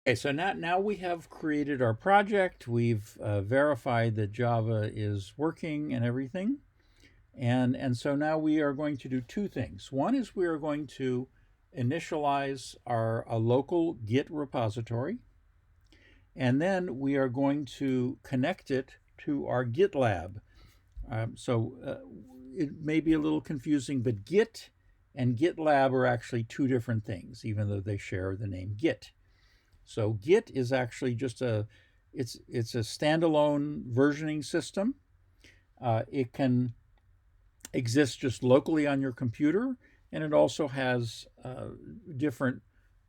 Okay, so now we have created our project. We've verified that Java is working and everything. And so now we are going to do two things. One is we are going to initialize a local Git repository. And then we are going to connect it to our Gitlab. It may be a little confusing, but Git and Gitlab are actually two different things, even though they share the name Git. So Git is actually just it's a standalone versioning system. It can exist just locally on your computer, and it also has different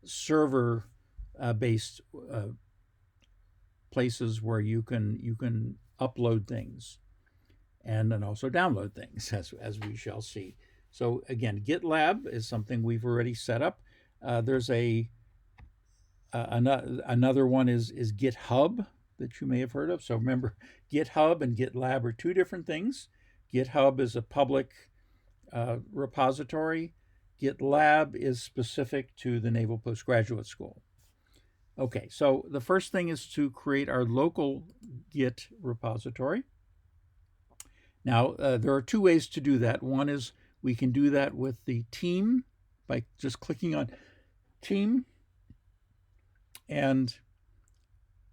server-based places where you can upload things and then also download things, as we shall see. So again, Gitlab is something we've already set up. There's another one is GitHub that you may have heard of. So remember, GitHub and Gitlab are two different things. GitHub is a public repository. Gitlab is specific to the Naval Postgraduate School. Okay, so the first thing is to create our local Git repository. Now, there are two ways to do that. One is we can do that with the team by just clicking on team. And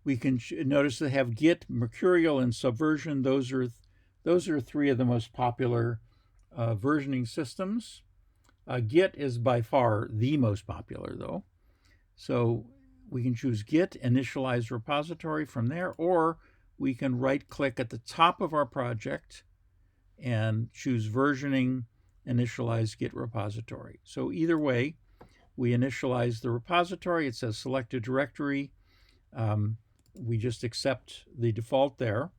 we can notice they have Git, Mercurial, and Subversion. Those are three of the most popular versioning systems. Git is by far the most popular, though. So we can choose Git Initialize Repository from there, or we can right-click at the top of our project and choose Versioning Initialize Git Repository. So either way, we initialize the repository. It says select a directory. We just accept the default there.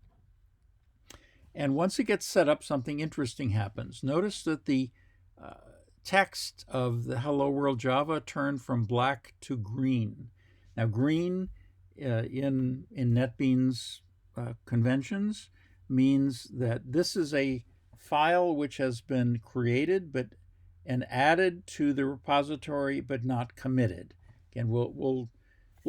And once it gets set up, something interesting happens. Notice that the text of the Hello World Java turned from black to green. Now, green in NetBeans conventions means that this is a file which has been created and added to the repository but not committed. Again, we'll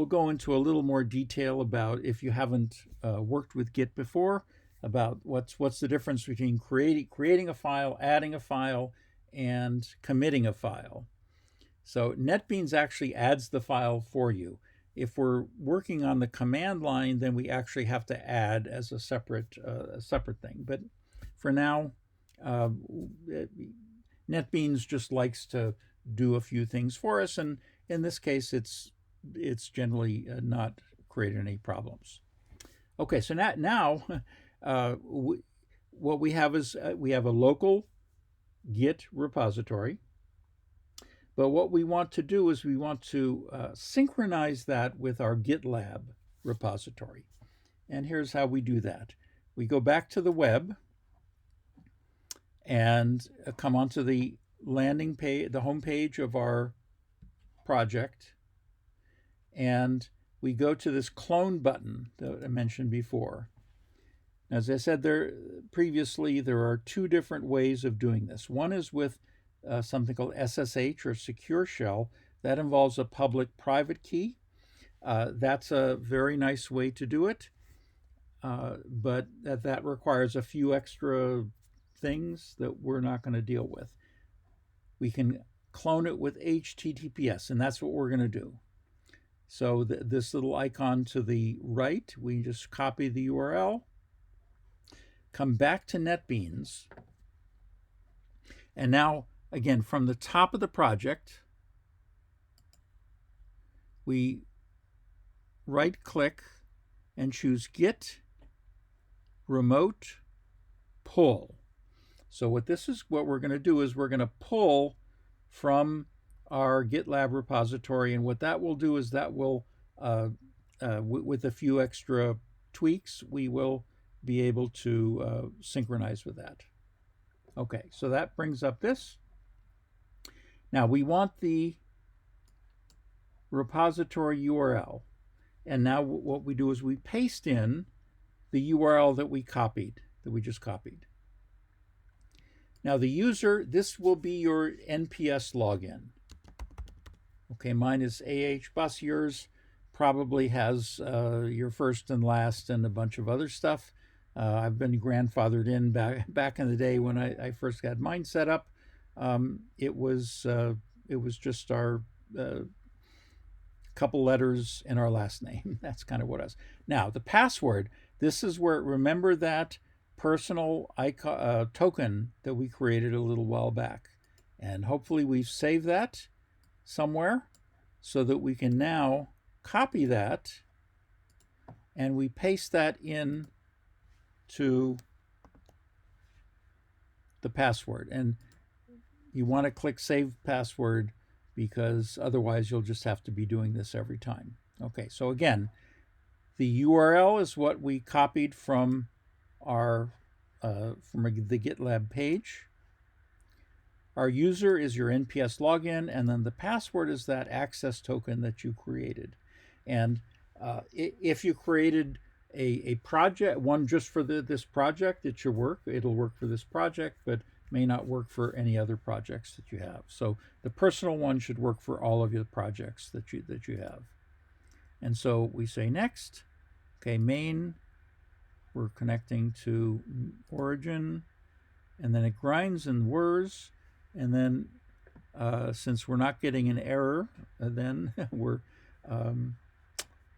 go into a little more detail about, if you haven't worked with Git before, about what's the difference between creating a file, adding a file, and committing a file. So NetBeans actually adds the file for you. If we're working on the command line, then we actually have to add as a separate thing. But for now, NetBeans just likes to do a few things for us, and in this case, it's generally not creating any problems. Okay, so now what we have is we have a local Git repository, but what we want to do is we want to synchronize that with our Gitlab repository. And here's how we do that. We go back to the web and come onto the landing page, the home page of our project, and we go to this clone button that I mentioned before. As I said previously, there are two different ways of doing this. One is with something called SSH, or Secure Shell. That involves a public-private key. That's a very nice way to do it, but that requires a few extra things that we're not going to deal with. We can clone it with HTTPS, and that's what we're going to do. So this little icon to the right, we just copy the URL, come back to NetBeans, and now, again, from the top of the project, we right-click and choose Git Remote Pull. So what we're going to do is we're going to pull from our Gitlab repository, and what that will do is that will, with a few extra tweaks, we will be able to synchronize with that. Okay, so that brings up this. Now we want the repository URL, and now what we do is we paste in the URL that we just copied. Now the user, this will be your NPS login. Okay, mine is AH Bus, yours probably has your first and last and a bunch of other stuff. I've been grandfathered in back in the day when I first got mine set up. It was just our couple letters in our last name. That's kind of what it was. Now the password. This is where, remember that personal icon token that we created a little while back, and hopefully we've saved that somewhere so that we can now copy that and we paste that in to the password. And you want to click Save Password because otherwise you'll just have to be doing this every time. Okay, so again, the URL is what we copied from our from the GitLab page. Our user is your NPS login, and then the password is that access token that you created. And if you created a project, one just for this project, it should work. It'll work for this project, but may not work for any other projects that you have. So the personal one should work for all of your projects that you have. And so we say next. Okay, main, we're connecting to origin, and then it grinds and whirs, and then since we're not getting an error, then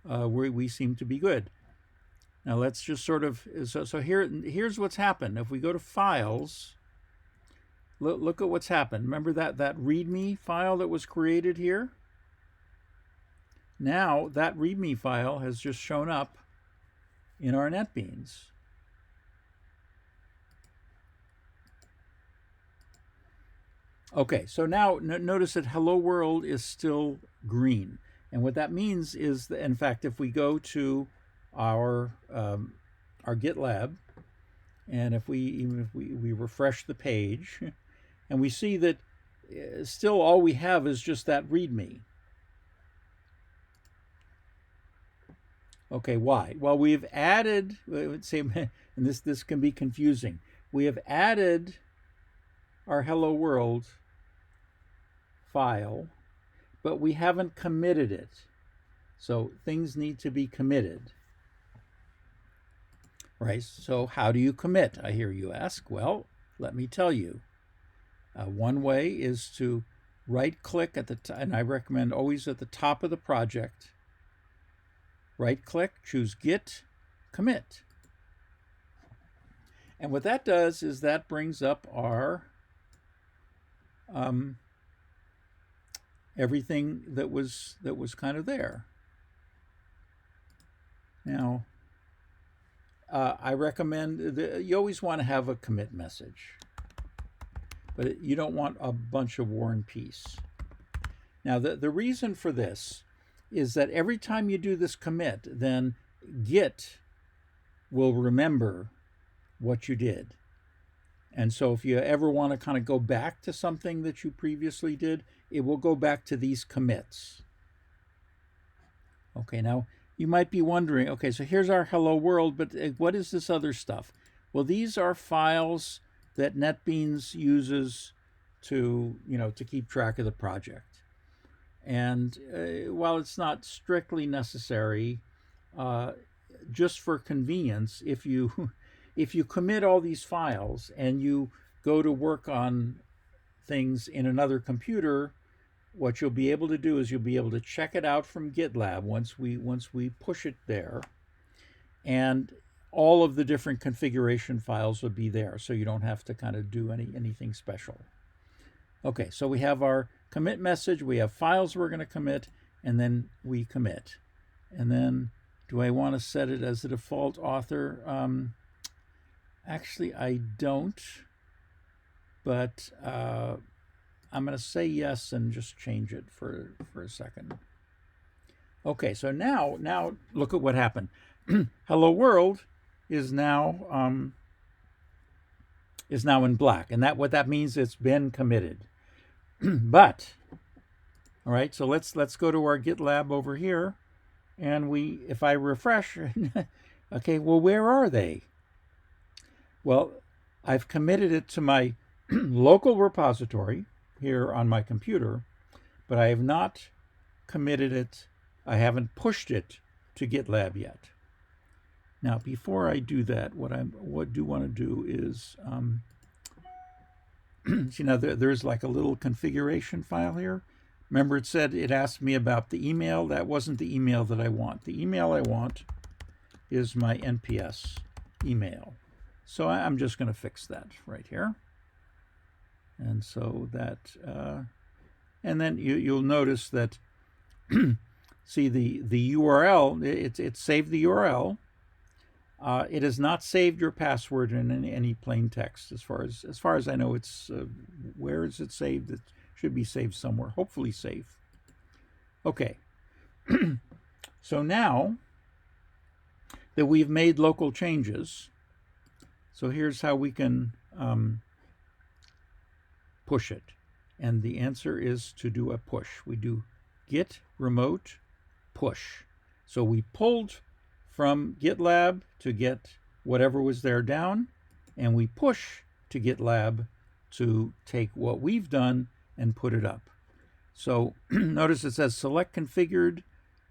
we seem to be good. Now let's just sort of, so here's what's happened. If we go to files, look at what's happened. Remember that README file that was created here? Now that README file has just shown up in our NetBeans. Okay, so now notice that Hello World is still green. And what that means is that, in fact, if we go to our GitLab, and if we refresh the page, and we see that still all we have is just that README. Okay, why? Well, we've added, let's say, and this can be confusing. We have added our Hello World file, but we haven't committed it. So things need to be committed. Right, so how do you commit, I hear you ask? Well, let me tell you. One way is to right-click at the top, and I recommend always at the top of the project, right-click, choose Git, Commit. And what that does is that brings up our everything that was kind of there. Now, I recommend you always want to have a commit message, but you don't want a bunch of War and Peace. Now, the reason for this is that every time you do this commit, then Git will remember what you did. And so if you ever want to kind of go back to something that you previously did, it will go back to these commits. Okay, now you might be wondering, okay, so here's our Hello World, but what is this other stuff? Well, these are files that NetBeans uses to keep track of the project. And while it's not strictly necessary, just for convenience, if you commit all these files and you go to work on things in another computer, what you'll be able to do is you'll be able to check it out from GitLab once we push it there, and all of the different configuration files will be there, so you don't have to kind of do anything special. Okay, so we have our commit message, we have files we're going to commit, and then we commit. And then, do I want to set it as the default author? Actually, I don't, but I'm going to say yes and just change it for a second. Okay, so now look at what happened. Hello World is now in black, and what that means, it's been committed. But all right, so let's go to our GitLab over here, and if I refresh, okay, well, where are they? Well, I've committed it to my local repository here on my computer, but I have not committed it. I haven't pushed it to GitLab yet. Now, before I do that, what I do want to do is, see, now there's like a little configuration file here. Remember, it asked me about the email. That wasn't the email that I want. The email I want is my NPS email. So I'm just going to fix that right here. And so that, and then you'll notice that, see the URL, it saved the URL. It has not saved your password in any plain text. As far as I know, it's where is it saved? It should be saved somewhere. Hopefully safe. Okay. So now that we've made local changes, so here's how we can push it. And the answer is to do a push. We do Git Remote Push. So we pulled from GitLab to get whatever was there down, and we push to GitLab to take what we've done and put it up. So notice it says select configured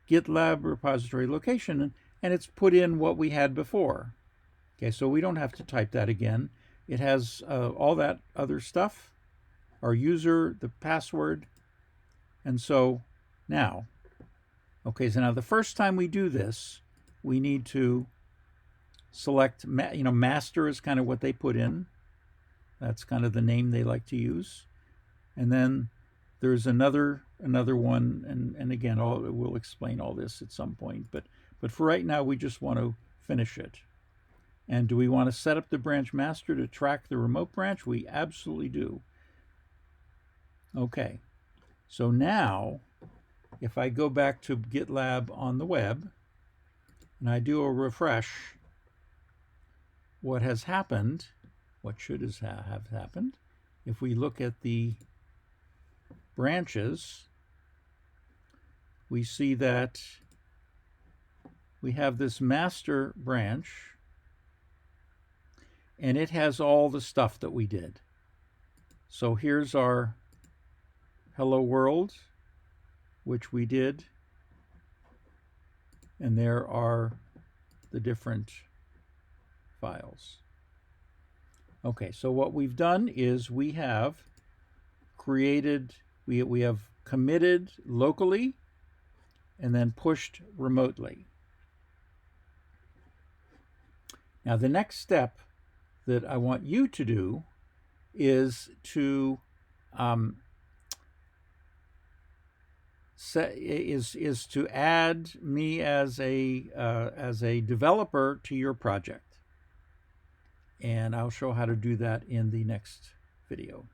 GitLab repository location, and it's put in what we had before. Okay, so we don't have to type that again. It has all that other stuff, our user, the password, and so now, okay, so now the first time we do this, we need to select, master is kind of what they put in. That's kind of the name they like to use. And then there's another one, and again, we'll explain all this at some point. But for right now, we just want to finish it. And do we want to set up the branch master to track the remote branch? We absolutely do. Okay, so now, if I go back to GitLab on the web, and I do a refresh, what has happened, what should have happened, if we look at the branches, we see that we have this master branch, and it has all the stuff that we did. So here's our hello world, which we did, and there are the different files. Okay, so what we've done is we have created, we have committed locally and then pushed remotely. Now the next step that I want you to do is to is to add me as a developer to your project, and I'll show how to do that in the next video.